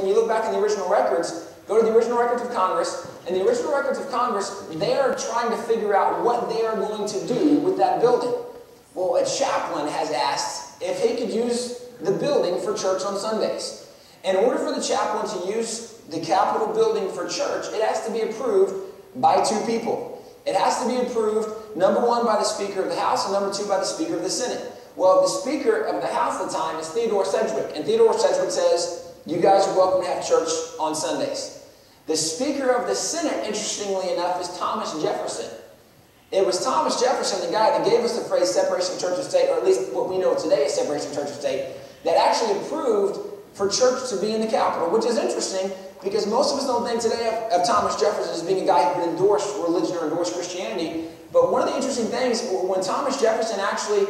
when you look back in the original records, go to the original records of Congress, and the original records of Congress, they are trying to figure out what they are going to do with that building. Well, a chaplain has asked if he could use the building for church on Sundays. In order for the chaplain to use the Capitol building for church, it has to be approved by two people. It has to be approved, number one, by the Speaker of the House, and number two, by the Speaker of the Senate. Well, the Speaker of the House at the time is Theodore Sedgwick, and Theodore Sedgwick says, you guys are welcome to have church on Sundays. The Speaker of the Senate, interestingly enough, is Thomas Jefferson. It was Thomas Jefferson, the guy that gave us the phrase separation of church and state, or at least what we know today as separation of church and state, that actually approved for church to be in the Capitol, which is interesting because most of us don't think today of Thomas Jefferson as being a guy who would endorse religion or endorse Christianity. But one of the interesting things, when Thomas Jefferson actually,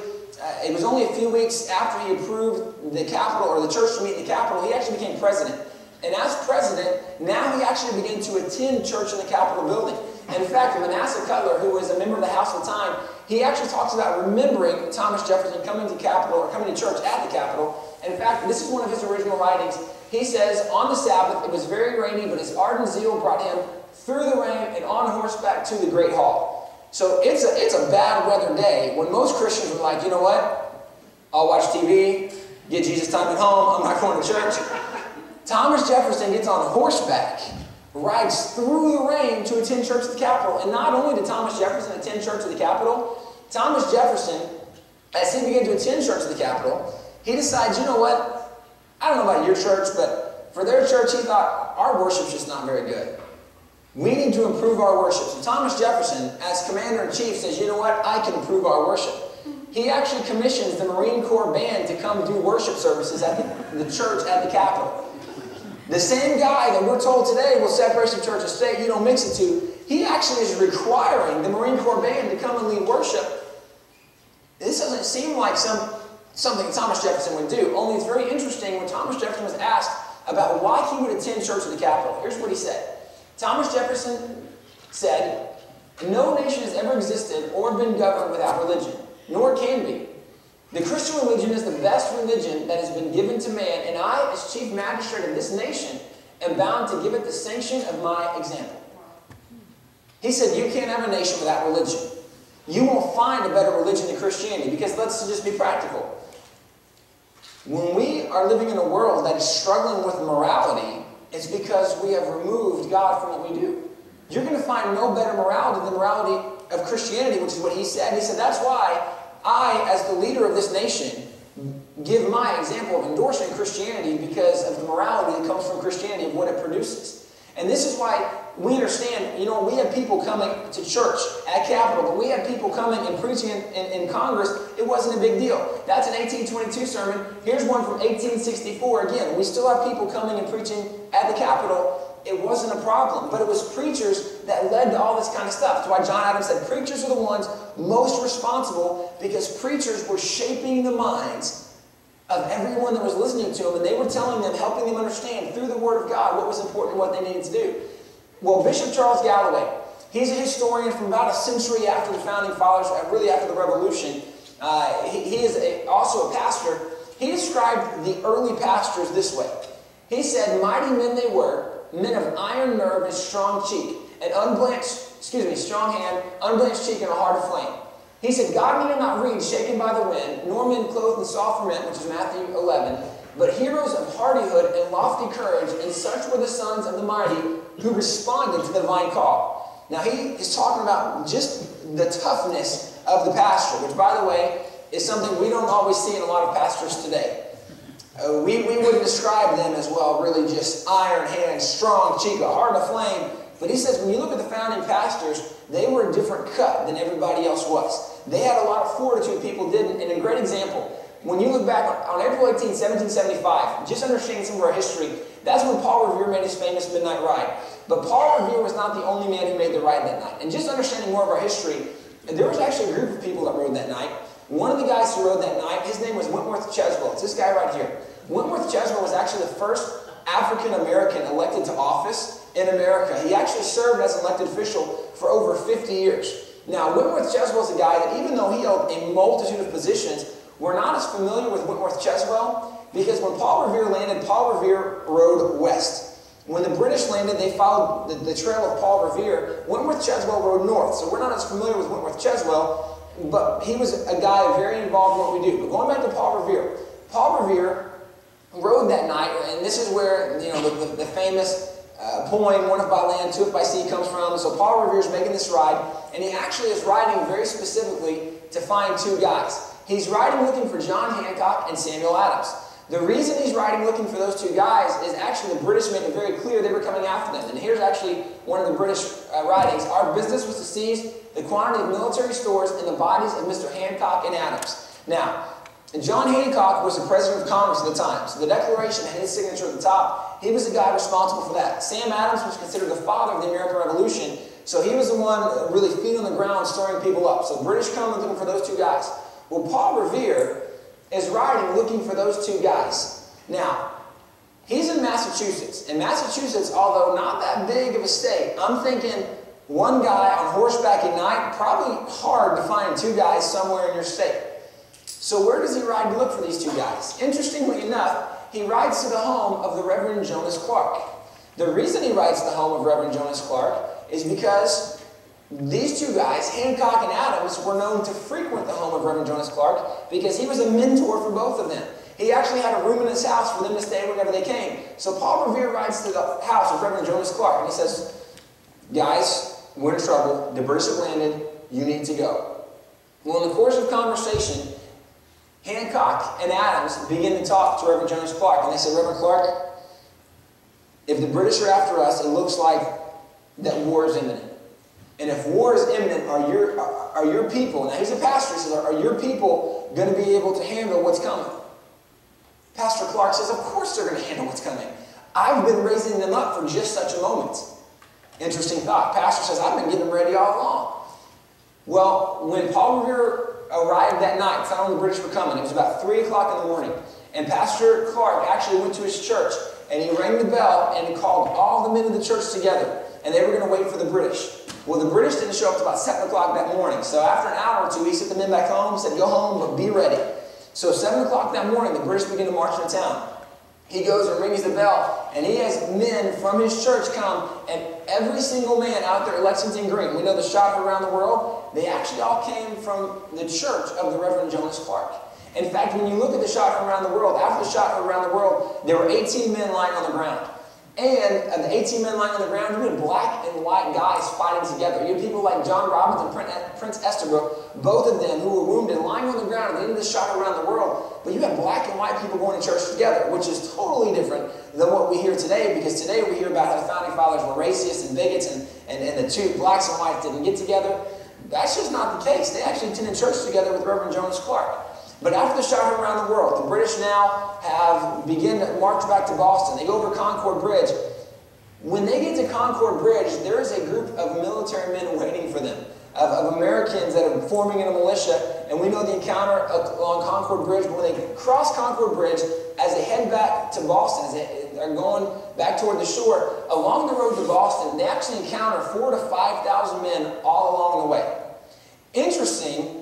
it was only a few weeks after he approved the Capitol, or the church to meet in the Capitol, he actually became president. And as president, now he actually began to attend church in the Capitol building. And in fact, Manasseh Cutler, who was a member of the House at the time, he actually talks about remembering Thomas Jefferson coming to Capitol, or coming to church at the Capitol. And in fact, this is one of his original writings. He says, on the Sabbath, it was very rainy, but his ardent zeal brought him through the rain and on horseback to the great hall. So it's a bad weather day when most Christians are like, you know what? I'll watch TV, get Jesus time at home, I'm not going to church. Thomas Jefferson gets on horseback, rides through the rain to attend church at the Capitol. And not only did Thomas Jefferson attend church at the Capitol, Thomas Jefferson, as he began to attend church at the Capitol, he decides, you know what? I don't know about your church, but for their church, he thought, our worship's just not very good. We need to improve our worship. So Thomas Jefferson, as commander-in-chief, says, you know what? I can improve our worship. He actually commissions the Marine Corps band to come do worship services at the church at the Capitol. The same guy that we're told today will separation of church and state, you don't mix the two, he actually is requiring the Marine Corps band to come and lead worship. This doesn't seem like something Thomas Jefferson would do, only it's very interesting when Thomas Jefferson was asked about why he would attend church at the Capitol. Here's what he said. Thomas Jefferson said, no nation has ever existed or been governed without religion, nor can be. The Christian religion is the best religion that has been given to man, and I, as chief magistrate of this nation, am bound to give it the sanction of my example. He said, you can't have a nation without religion. You won't find a better religion than Christianity, because let's just be practical. When we are living in a world that is struggling with morality, it's because we have removed God from what we do. You're going to find no better morality than the morality of Christianity, which is what he said. He said, that's why I, as the leader of this nation, give my example of endorsing Christianity because of the morality that comes from Christianity and what it produces. And this is why we understand, you know, we have people coming to church at Capitol, but we had people coming and preaching in Congress. It wasn't a big deal. That's an 1822 sermon. Here's one from 1864. Again, we still have people coming and preaching at the Capitol. It wasn't a problem, but it was preachers that led to all this kind of stuff. That's why John Adams said preachers are the ones most responsible, because preachers were shaping the minds of everyone that was listening to them, and they were telling them, helping them understand through the Word of God what was important and what they needed to do. Well, Bishop Charles Galloway, he's a historian from about a century after the Founding Fathers, really after the Revolution. He is also a pastor. He described the early pastors this way. He said, mighty men they were, men of iron nerve and strong cheek, and strong hand, unblanched cheek, and a heart of flame. He said, God need not read shaken by the wind, nor men clothed in soft ferment, which is Matthew 11, but heroes of hardihood and lofty courage, and such were the sons of the mighty who responded to the divine call. Now he is talking about just the toughness of the pastor, which, by the way, is something we don't always see in a lot of pastors today. We wouldn't describe them as, well, really just iron hand, strong cheek, a heart of flame. But he says when you look at the founding pastors, they were a different cut than everybody else was. They had a lot of fortitude people didn't. And a great example, when you look back on April 18, 1775, just understanding some of our history, that's when Paul Revere made his famous midnight ride. But Paul Revere was not the only man who made the ride that night. And just understanding more of our history, there was actually a group of people that rode that night. One of the guys who rode that night, his name was Wentworth Cheswell. It's this guy right here. Wentworth Cheswell was actually the first African-American elected to office in America. He actually served as an elected official for over 50 years. Now, Wentworth Cheswell is a guy that, even though he held a multitude of positions, we're not as familiar with Wentworth Cheswell Because when Paul Revere landed, Paul Revere rode west. When the British landed, they followed the trail of Paul Revere. Wentworth Cheswell rode north. So we're not as familiar with Wentworth Cheswell, but he was a guy very involved in what we do. But going back to Paul Revere rode that night, and this is where the famous poem, "One if by land, two if by sea" comes from. So Paul Revere is making this ride, and he actually is riding very specifically to find two guys. He's riding looking for John Hancock and Samuel Adams. The reason he's riding looking for those two guys is actually the British made it very clear they were coming after them. And here's actually one of the British writings. "Our business was to seize the quantity of military stores and the bodies of Mr. Hancock and Adams." Now, John Hancock was the president of Congress at the time, so the Declaration had his signature at the top. He was the guy responsible for that. Sam Adams was considered the father of the American Revolution, so he was the one really feet on the ground stirring people up. So the British come looking for those two guys. Well, Paul Revere is riding looking for those two guys. Now, he's in Massachusetts. And Massachusetts, although not that big of a state, I'm thinking one guy on horseback at night, probably hard to find two guys somewhere in your state. So where does he ride to look for these two guys? Interestingly enough, he rides to the home of the Reverend Jonas Clark. The reason he rides to the home of Reverend Jonas Clark is because these two guys, Hancock and Adams, were known to frequent the home of Reverend Jonas Clark because he was a mentor for both of them. He actually had a room in his house for them to stay whenever they came. So Paul Revere rides to the house of Reverend Jonas Clark and he says, "Guys, we're in trouble. The British have landed. You need to go." Well, in the course of conversation, Hancock and Adams begin to talk to Reverend Jonas Clark. And they said, "Reverend Clark, if the British are after us, it looks like that war is imminent. And if war is imminent, are your people," now he's a pastor, he says, "are your people going to be able to handle what's coming?" Pastor Clark says, "Of course they're going to handle what's coming. I've been raising them up for just such a moment." Interesting thought. Pastor says, "I've been getting them ready all along." Well, when Paul Revere arrived that night, found when the British were coming, it was about 3 o'clock in the morning, and Pastor Clark actually went to his church, and he rang the bell, and he called all the men of the church together, and they were going to wait for the British. Well, the British didn't show up until about 7 o'clock that morning. So after an hour or two, he sent the men back home, said, "Go home, but be ready." So 7 o'clock that morning, the British begin to march into town. He goes and rings the bell, and he has men from his church come, and every single man out there at Lexington Green, we know the shot around the world, they actually all came from the church of the Reverend Jonas Clark. In fact, when you look at the shot around the world, after the shot around the world, there were 18 men lying on the ground. And of the 18 men lying on the ground, you had black and white guys fighting together. You had people like John Robbins and Prince Estabrook, both of them who were wounded, lying on the ground at the end of the shot around the world. But you had black and white people going to church together, which is totally different than what we hear today, because today we hear about how the Founding Fathers were racists and bigots, and the two blacks and whites didn't get together. That's just not the case. They actually attended church together with Reverend Jonas Clark. But after the shot around the world, the British now begin to march back to Boston. They go over Concord Bridge. When they get to Concord Bridge, there is a group of military men waiting for them, of Americans that are forming in a militia. And we know the encounter along Concord Bridge. But when they cross Concord Bridge, as they head back to Boston, as they're going back toward the shore, along the road to Boston, they actually encounter 4,000 to 5,000 men all along the way. Interesting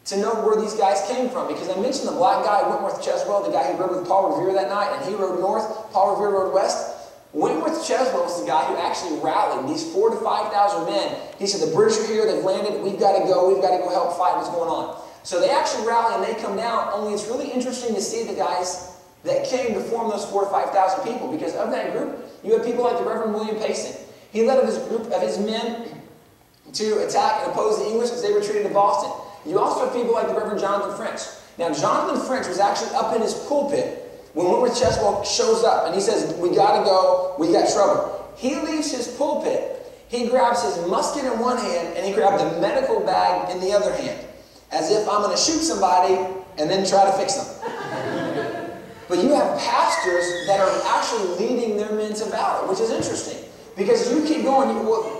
to know where these guys came from, because I mentioned the black guy, Wentworth Cheswell, the guy who rode with Paul Revere that night, and he rode north, Paul Revere rode west. Wentworth Cheswell was the guy who actually rallied these 4,000 to 5,000 men. He said, "The British are here, they've landed, we've got to go help fight what's going on." So they actually rally and they come down, only it's really interesting to see the guys that came to form those 4,000 to 5,000 people, because of that group, you have people like the Reverend William Payson. He led his group of his men to attack and oppose the English as they retreated to Boston. You also have people like the Reverend Jonathan French. Now, Jonathan French was actually up in his pulpit when Wentworth Cheswell shows up, and he says, "We got to go, we got trouble." He leaves his pulpit, he grabs his musket in one hand, and he grabs the medical bag in the other hand, as if I'm going to shoot somebody and then try to fix them. But you have pastors that are actually leading their men to battle, which is interesting. Because you keep going,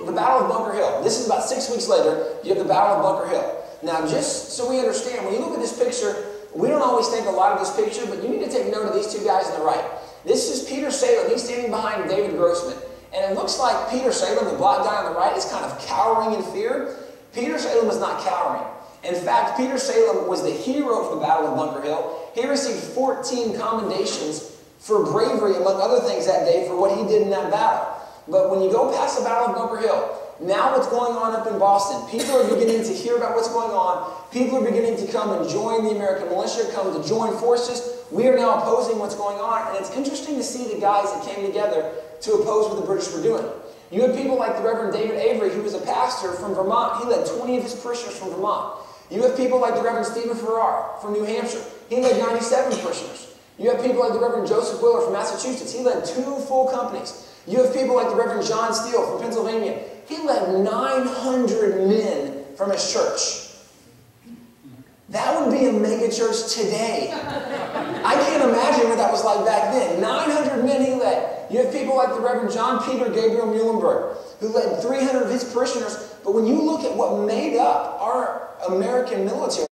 the Battle of Bunker Hill. This is about 6 weeks later, you have the Battle of Bunker Hill. Now, just so we understand, when you look at this picture, we don't always think a lot of this picture, but you need to take note of these two guys on the right. This is Peter Salem. He's standing behind David Grossman. And it looks like Peter Salem, the black guy on the right, is kind of cowering in fear. Peter Salem is not cowering. In fact, Peter Salem was the hero of the Battle of Bunker Hill. He received 14 commendations for bravery, among other things, that day for what he did in that battle. But when you go past the Battle of Bunker Hill, now what's going on up in Boston, people are beginning to hear about what's going on. People are beginning to come and join the American militia, come to join forces. We are now opposing what's going on, and it's interesting to see the guys that came together to oppose what the British were doing. You had people like the Reverend David Avery, who was a pastor from Vermont. He led 20 of his parishioners from Vermont. You have people like the Reverend Stephen Farrar from New Hampshire. He led 97 parishioners. You have people like the Reverend Joseph Wheeler from Massachusetts. He led 2 full companies. You have people like the Reverend John Steele from Pennsylvania. He led 900 men from his church. That would be a megachurch today. I can't imagine what that was like back then. 900 men he led. You have people like the Reverend John Peter Gabriel Muhlenberg, who led 300 of his parishioners. But when you look at what made up our American military,